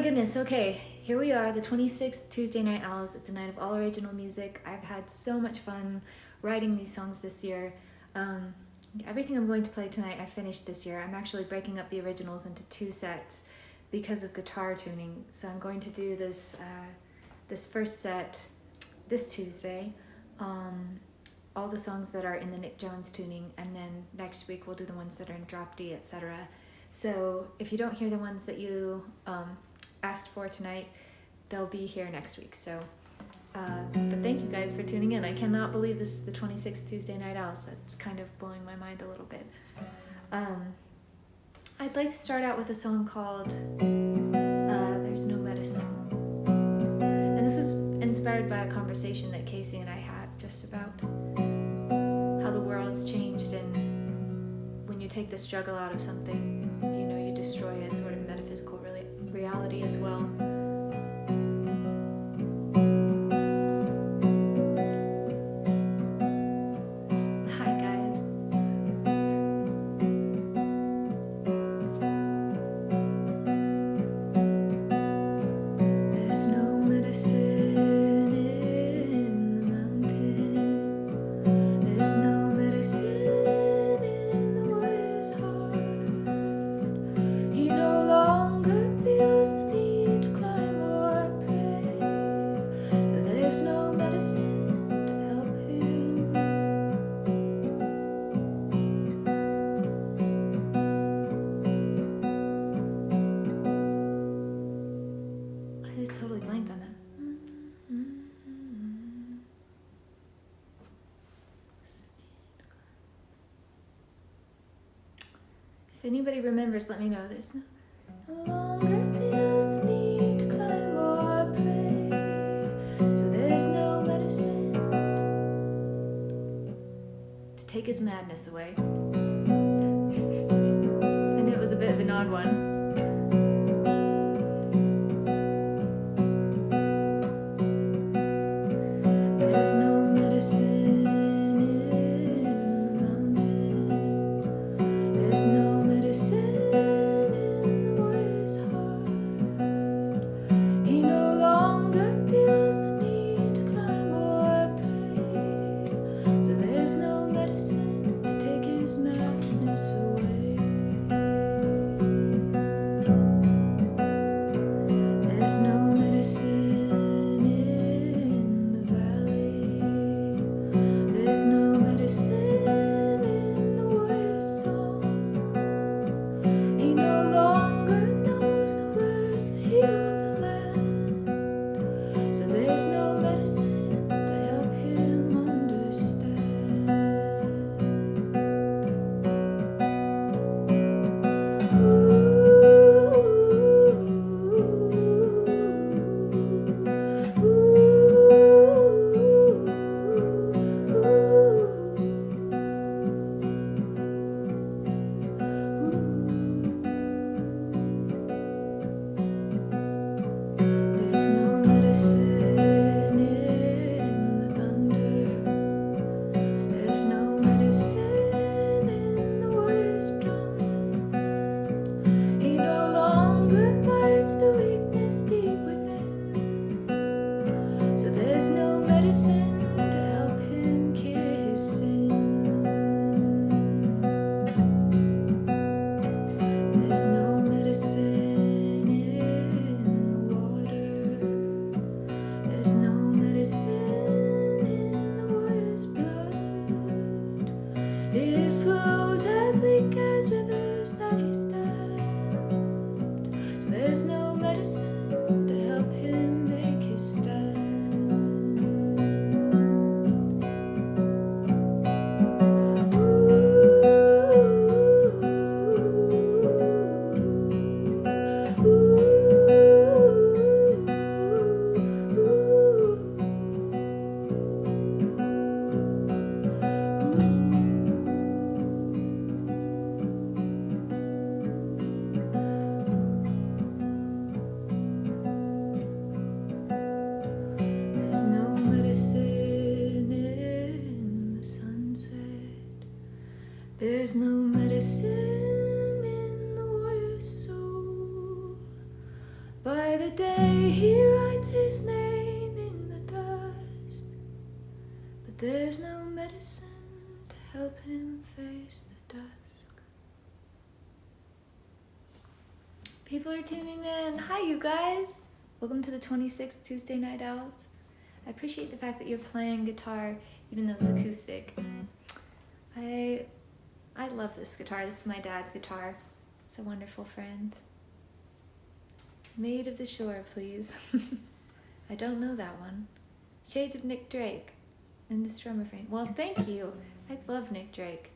goodness, okay, here we are, the 26th Tuesday Night Owls. It's a night of all original music. I've had so much fun writing these songs this year. Everything I'm going to play tonight I finished this year. I'm actually breaking up the originals into 2 sets because of guitar tuning. So I'm going to do this first set this Tuesday, all the songs that are in the Nick Jones tuning, and then next week we'll do the ones that are in drop D, etc. So if you don't hear the ones that you asked for tonight, they'll be here next week. So, but thank you guys for tuning in. I cannot believe this is the 26th Tuesday Night Owls. That's kind of blowing my mind a little bit. I'd like to start out with a song called There's No Medicine. And this was inspired by a conversation that Casey and I had just about how the world's changed, and when you take the struggle out of something, you destroy a sort of metaphysical reality as well. Hi guys. There's no medicine in the mountain. There's no medicine in the warrior's heart. He no longer feels the need to climb or pray. So there's no medicine to help him. I just totally blanked on that. If anybody remembers, let me know. There's no longer feels the need to climb or pray. So there's no medicine to take his madness away. And it was a bit of an odd one. There's no medicine in the mountain. There's no medicine in the warrior's heart. He no longer feels the need to climb or pray. So there's no medicine to take his madness away. There's no medicine in the valley. There's no medicine in the warrior's song. He no longer knows the words that heal the land. So there's no medicine to help him understand. There's no medicine in the thunder. There's no medicine in the warrior's drum. He no longer fights the weakness deep within. So there's no medicine to help him cure his sin. There's no medicine in the water. There's no medicine in the warrior's blood. It flows as weak as rivers that he's dammed. So there's no medicine to help him make his stand. There's no medicine in the sunset. There's no medicine in the warrior's soul. By the day he writes his name in the dust, but there's no medicine to help him face the dusk. People are tuning in. Hi, you guys. Welcome to the 26th Tuesday Night Owls. I appreciate the fact that you're playing guitar, even though it's acoustic. I love this guitar. This is my dad's guitar. It's a wonderful friend. Maid of the Shore, please. I don't know that one. Shades of Nick Drake in this drum refrain. Well, thank you. I love Nick Drake.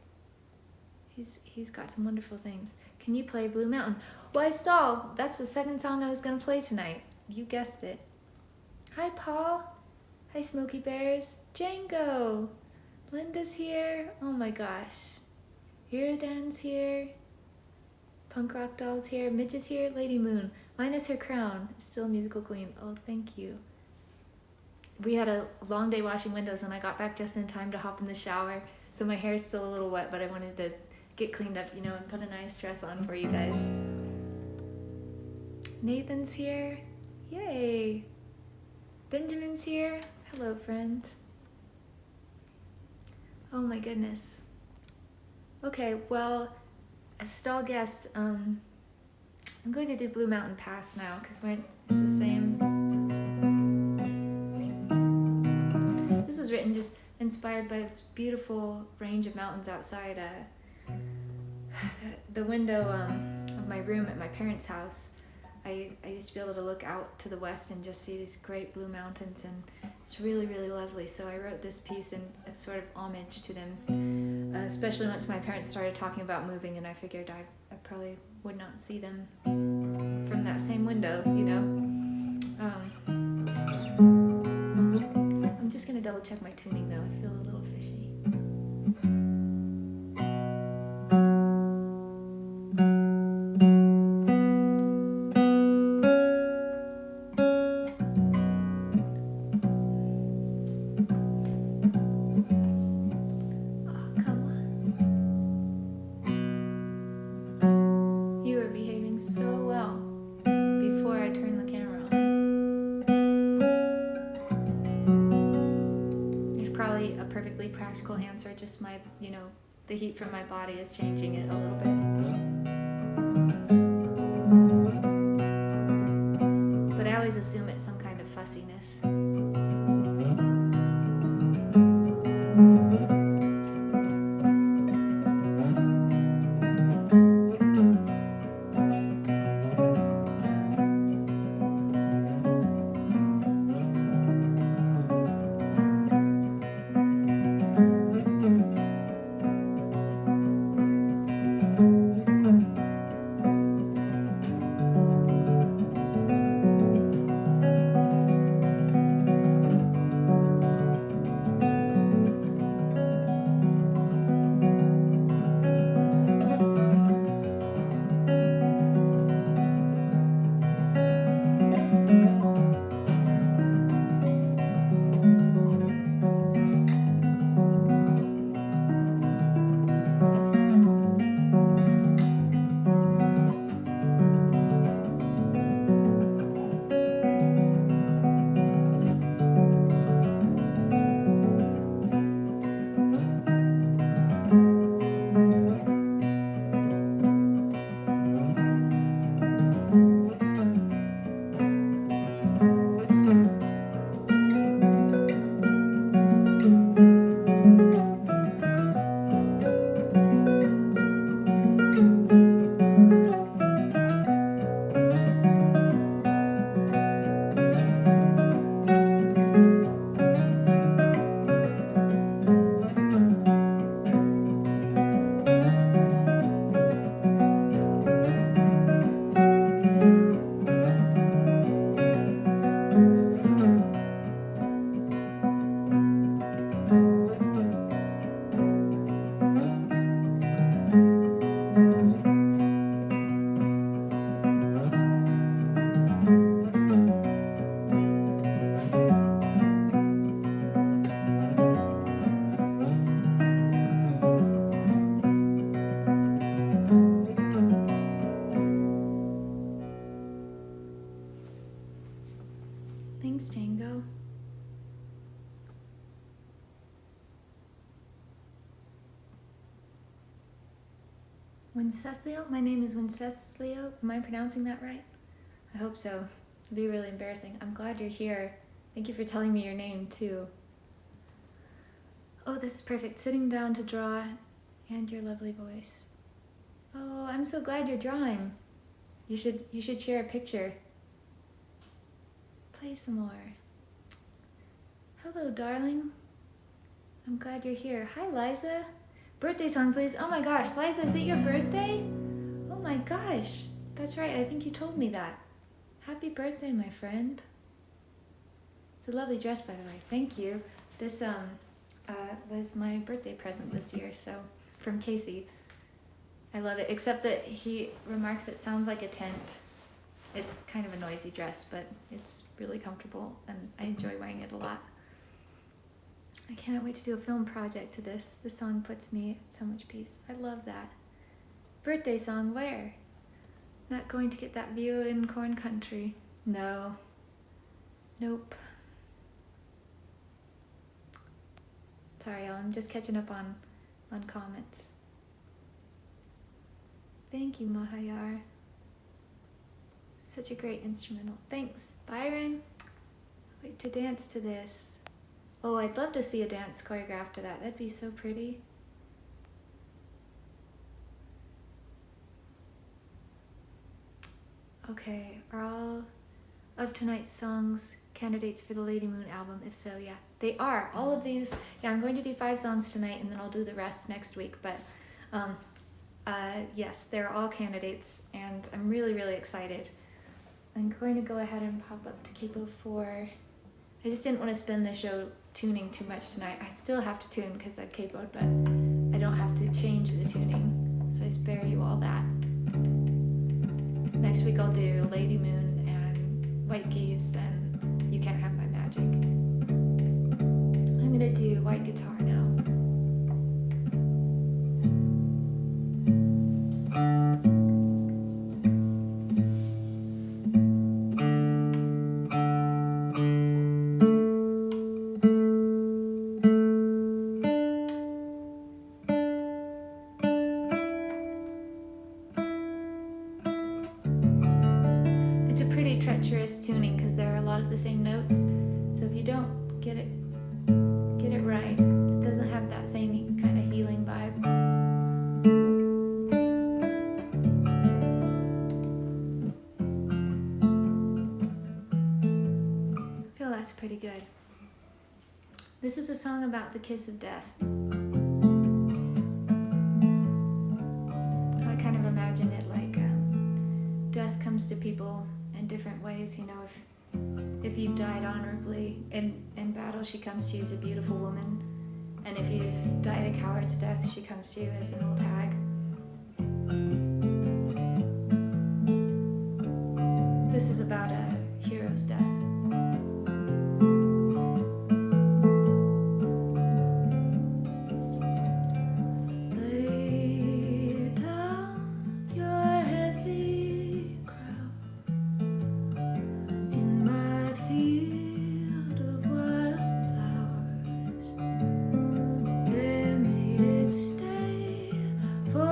He's got some wonderful things. Can you play Blue Mountain? Why stall? That's the second song I was gonna play tonight. You guessed it. Hi, Paul. Hi, Smoky Bears. Django. Linda's here. Oh my gosh. Iridan's here. Punk Rock Doll's here. Mitch is here. Lady Moon. Minus her crown. Still a musical queen. Oh, thank you. We had a long day washing windows and I got back just in time to hop in the shower. So my hair is still a little wet, but I wanted to get cleaned up, and put a nice dress on for you guys. Nathan's here. Yay. Benjamin's here. Hello, friend. Oh my goodness. Okay, well, as stall guest, I'm going to do Blue Mountain Pass now because it's the same. This was written just inspired by this beautiful range of mountains outside the window of my room at my parents' house. I used to be able to look out to the west and just see these great blue mountains, and it's really, really lovely. So I wrote this piece in a sort of homage to them, especially once my parents started talking about moving, and I figured I probably would not see them from that same window, I'm just gonna double check my tuning though. I feel a little fishy. Answer, just my, the heat from my body is changing it a little bit. But I always assume it's some kind of fussiness. Wenceslao? My name is Wenceslao. Am I pronouncing that right? I hope so. It'd be really embarrassing. I'm glad you're here. Thank you for telling me your name too. Oh, this is perfect. Sitting down to draw and your lovely voice. Oh, I'm so glad you're drawing. You should share a picture. Play some more. Hello, darling. I'm glad you're here. Hi, Liza. Birthday song, please. Oh my gosh, Liza, is it your birthday? Oh my gosh. That's right, I think you told me that. Happy birthday, my friend. It's a lovely dress, by the way. Thank you. This was my birthday present this year, so from Casey. I love it, except that he remarks it sounds like a tent. It's kind of a noisy dress, but it's really comfortable, and I enjoy wearing it a lot. I cannot wait to do a film project to this. This song puts me at so much peace. I love that. Birthday song, where? Not going to get that view in corn country. No. Nope. Sorry, y'all. I'm just catching up on comments. Thank you, Mahayar. Such a great instrumental. Thanks, Byron. Wait to dance to this. Oh, I'd love to see a dance choreographed to that. That'd be so pretty. Okay, are all of tonight's songs candidates for the Lady Moon album? If so, yeah, they are. All of these, yeah, I'm going to do 5 songs tonight and then I'll do the rest next week. But yes, they're all candidates and I'm really, really excited. I'm going to go ahead and pop up to Capo 4. I just didn't want to spend the show tuning too much tonight. I still have to tune because I've capoed, but I don't have to change the tuning, so I spare you all that. Next week I'll do Lady Moon and White Geese and You Can't Have My Magic. I'm gonna do white guitar now. Treacherous tuning because there are a lot of the same notes, so if you don't get it right, it doesn't have that same kind of healing vibe. I feel that's pretty good. This is a song about the kiss of death. I kind of imagine it like death comes to people in different ways. You know, if you've died honorably in battle, she comes to you as a beautiful woman, and if you've died a coward's death, she comes to you as an old hag. This is about a hero's death. For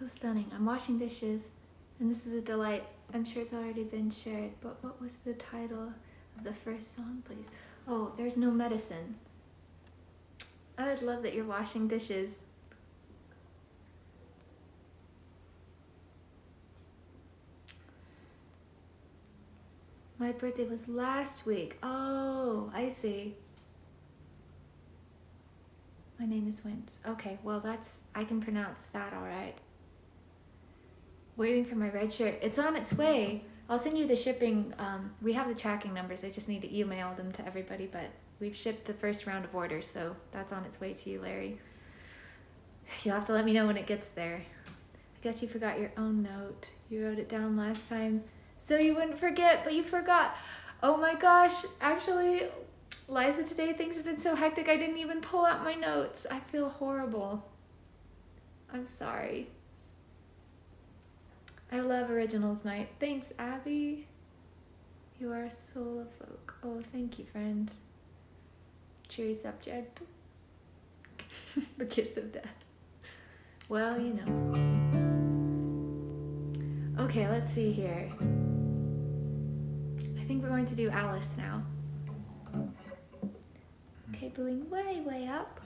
So stunning. I'm washing dishes, and this is a delight. I'm sure it's already been shared, but what was the title of the first song, please? Oh, There's No Medicine. I would love that you're washing dishes. My birthday was last week. Oh, I see. My name is Wince. Okay, well I can pronounce that all right. Waiting for my red shirt. It's on its way. I'll send you the shipping. We have the tracking numbers. I just need to email them to everybody, but we've shipped the first round of orders, so that's on its way to you, Larry. You'll have to let me know when it gets there. I guess you forgot your own note. You wrote it down last time so you wouldn't forget, but you forgot. Oh my gosh, actually, Liza, today things have been so hectic I didn't even pull out my notes. I feel horrible. I'm sorry. I love Originals Night. Thanks, Abby. You are a soul of folk. Oh, thank you, friend. Cheery subject. The kiss of death. Well, you know. Okay, let's see here. I think we're going to do Alice now. Cabling way, way up.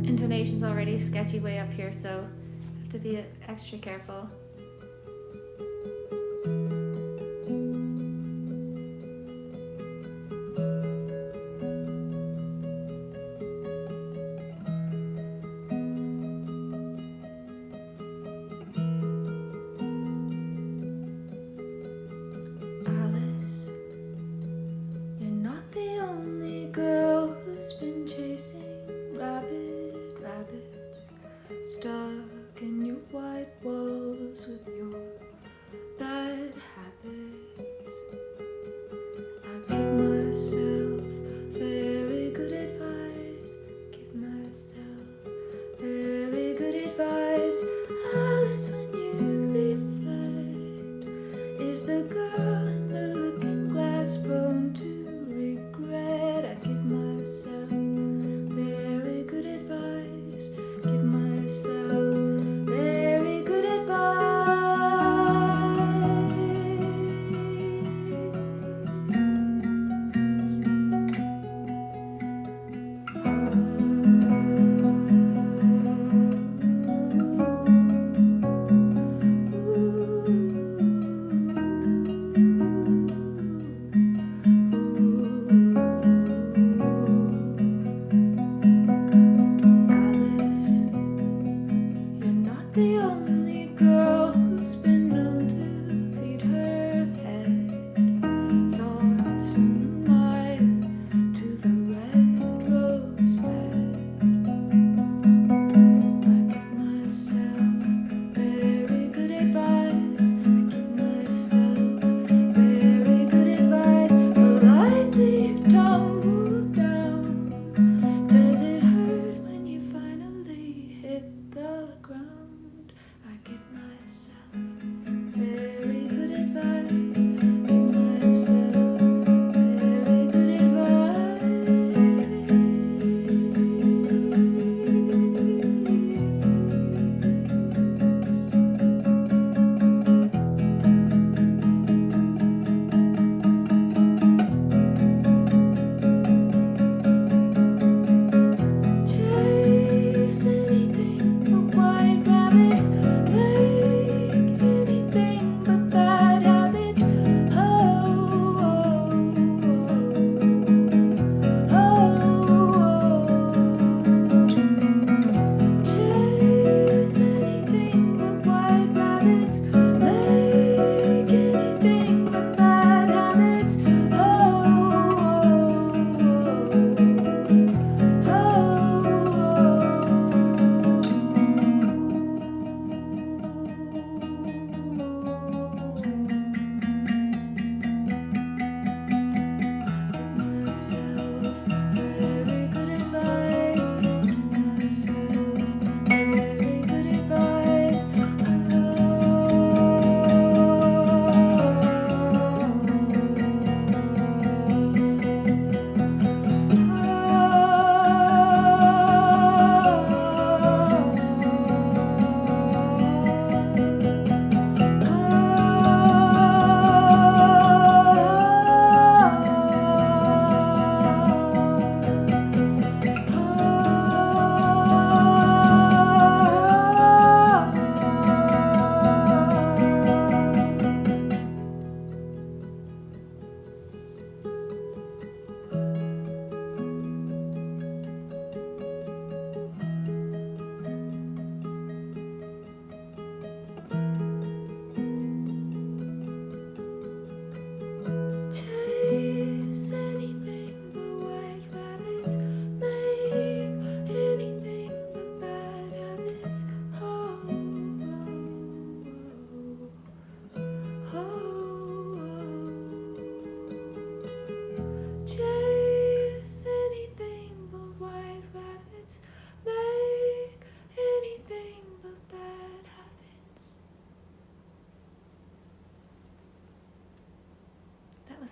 Intonation's already sketchy way up here, so I have to be extra careful. Alice, you're not the only girl who's been chasing rabbits stuck in your white walls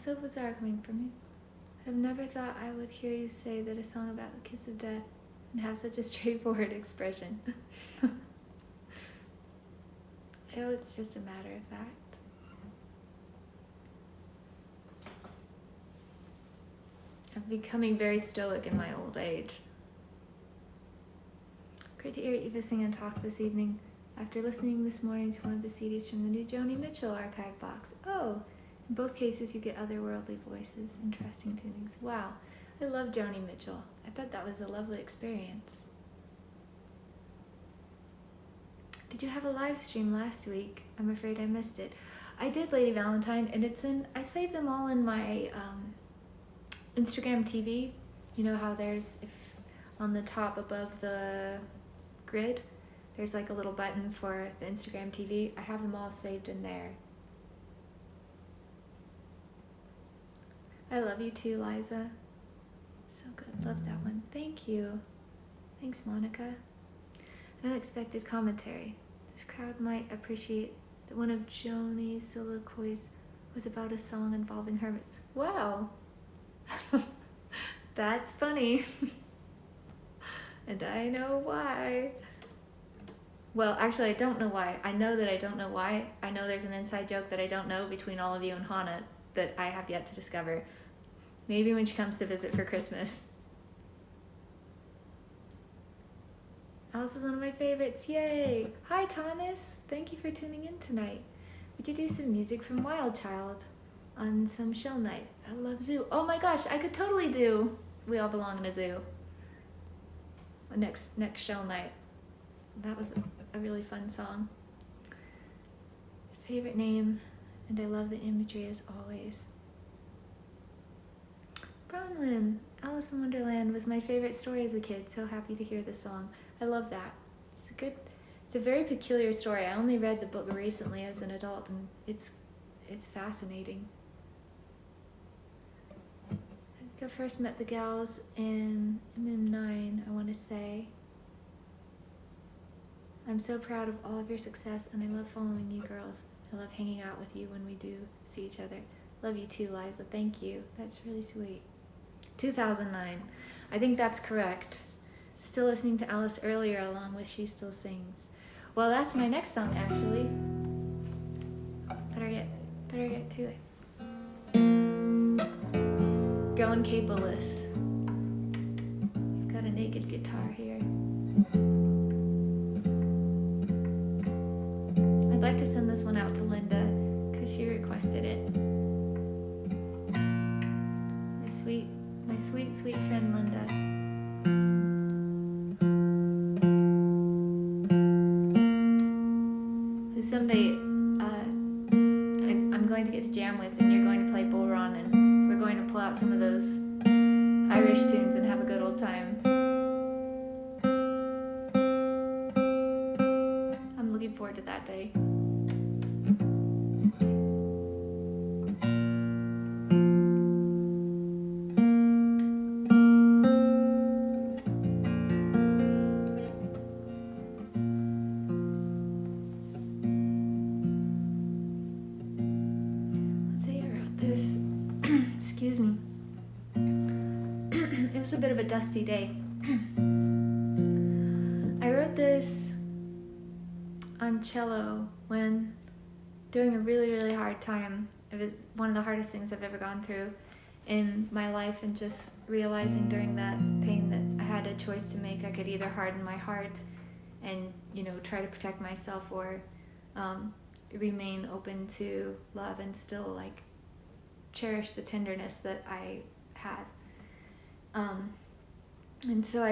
so bizarre coming from you. I've never thought I would hear you say that a song about the kiss of death and have such a straightforward expression. Oh, it's just a matter of fact. I'm becoming very stoic in my old age. Great to hear Eva sing and talk this evening after listening this morning to one of the CDs from the new Joni Mitchell archive box. Oh, in both cases you get otherworldly voices, interesting tunings. Wow, I love Joni Mitchell. I bet that was a lovely experience. Did you have a live stream last week? I'm afraid I missed it. I did, Lady Valentine, and I saved them all in my Instagram TV. You know how there's, on the top above the grid, there's like a little button for the Instagram TV. I have them all saved in there. I love you too, Liza. So good, love that one. Thank you. Thanks, Monica. An unexpected commentary. This crowd might appreciate that one of Joni's soliloquies was about a song involving hermits. Wow. That's funny. And I know why. Well, actually, I don't know why. I know that I don't know why. I know there's an inside joke that I don't know between all of you and Hannah that I have yet to discover. Maybe when she comes to visit for Christmas. Alice is one of my favorites. Yay! Hi, Thomas. Thank you for tuning in tonight. Would you do some music from Wild Child on some show night? I love Zoo. Oh my gosh, I could totally do We All Belong in a Zoo. Next show night. That was a really fun song. Favorite name, and I love the imagery as always. Bronwyn, Alice in Wonderland was my favorite story as a kid. So happy to hear this song. I love that. It's a very peculiar story. I only read the book recently as an adult, and it's fascinating. I think I first met the gals in MM9, I want to say. I'm so proud of all of your success, and I love following you girls. I love hanging out with you when we do see each other. Love you too, Liza. Thank you. That's really sweet. 2009. I think that's correct. Still listening to Alice earlier along with She Still Sings. Well, that's my next song, actually. Better get to it. Going Cableless. You've got a naked guitar here. I'd like to send this one out to Linda because she requested it. My sweet friend Linda. Who someday I'm going to get to jam with, and you're going to play Bullron, and we're going to pull out some of those Irish tunes and have a good old time. I'm looking forward to that day. Excuse me. It was a bit of a dusty day. I wrote this on cello when doing a really hard time. It was one of the hardest things I've ever gone through in my life, and just realizing during that pain that I had a choice to make. I could either harden my heart and, try to protect myself, or remain open to love and still cherish the tenderness that I had. And so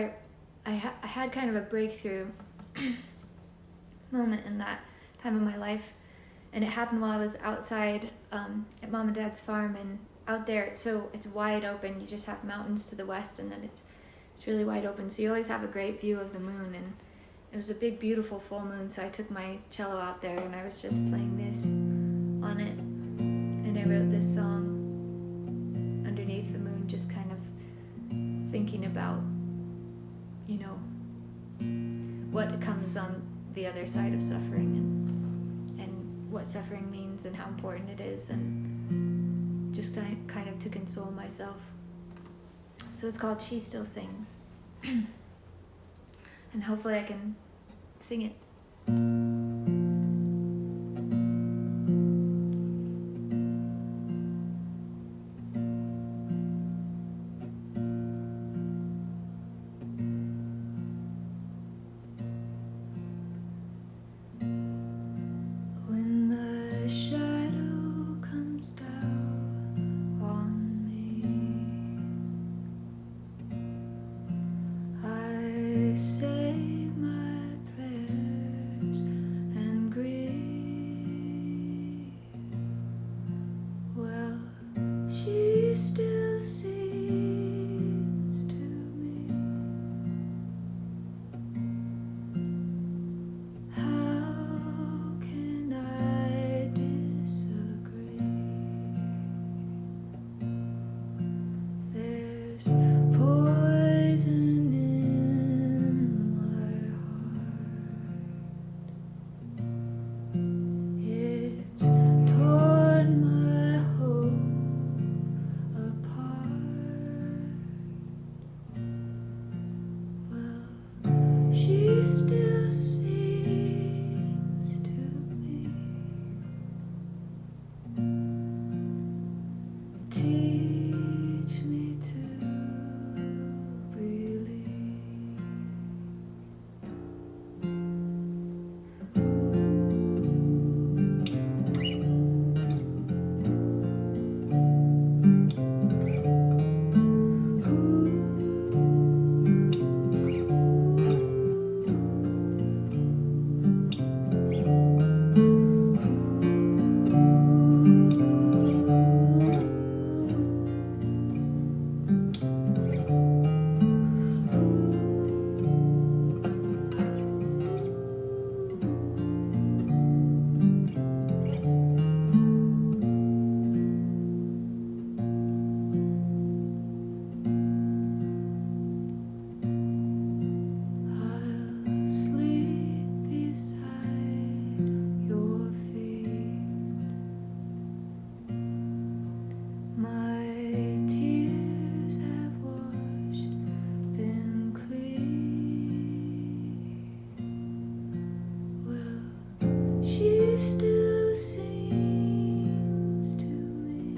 I had kind of a breakthrough moment in that time of my life, and it happened while I was outside at Mom and Dad's farm, and out there it's wide open. You just have mountains to the west, and then it's really wide open, so you always have a great view of the moon. And it was a big beautiful full moon, so I took my cello out there and I was just playing this on it, and I wrote this song underneath the moon, just kind of thinking about what comes on the other side of suffering, and what suffering means and how important it is, and just kind of to console myself. So it's called She Still Sings. And hopefully I can sing it. When the shadow comes down on me, I say my prayers and grieve. Well, she still sings to me. How can I disagree? There's poison in my heart. It's torn my hope apart. Well, she still sings to me. Teach me to believe. I'll sleep beside your feet. My tears have washed them clean. Well, she still sings to me.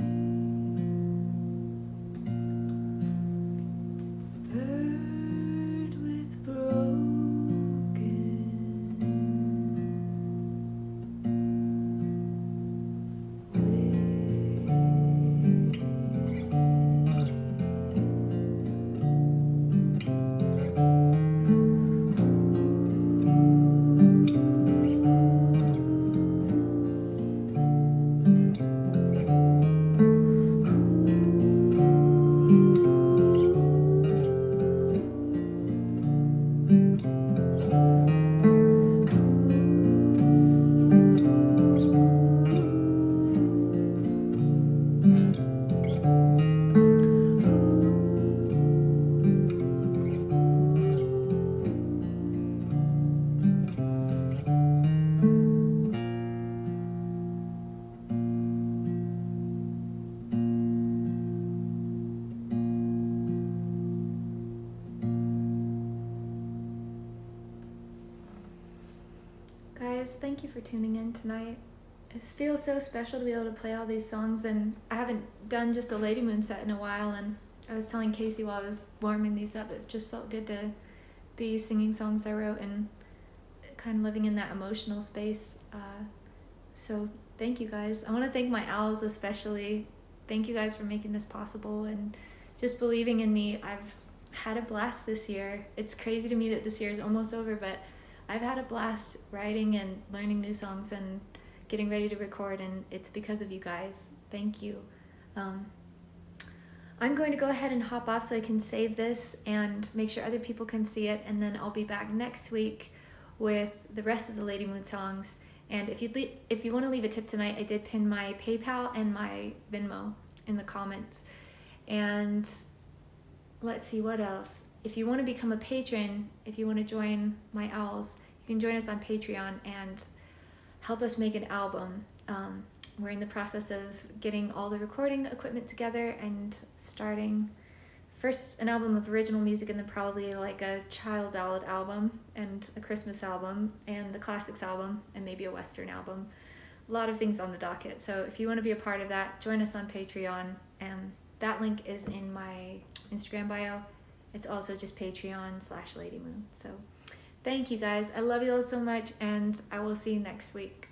Bird with broken Guys, thank you for tuning in tonight. It feels so special to be able to play all these songs, and I haven't done just a Lady Moon set in a while, and I was telling Casey while I was warming these up, it just felt good to be singing songs I wrote and kind of living in that emotional space. So thank you guys. I want to thank my owls especially. Thank you guys for making this possible and just believing in me. I've had a blast this year. It's crazy to me that this year is almost over, but I've had a blast writing and learning new songs and getting ready to record, and it's because of you guys. Thank you. I'm going to go ahead and hop off so I can save this and make sure other people can see it, and then I'll be back next week with the rest of the Lady Moon songs. And if you want to leave a tip tonight, I did pin my PayPal and my Venmo in the comments. And let's see what else. If you want to become a patron, if you want to join my owls, you can join us on Patreon and help us make an album. we're in the process of getting all the recording equipment together and starting first an album of original music, and then probably like a child ballad album and a Christmas album and the classics album and maybe a Western album. A lot of things on the docket. So if you want to be a part of that, join us on Patreon. That link is in my Instagram bio. It's also just Patreon/LadyMoon. So thank you guys. I love you all so much, and I will see you next week.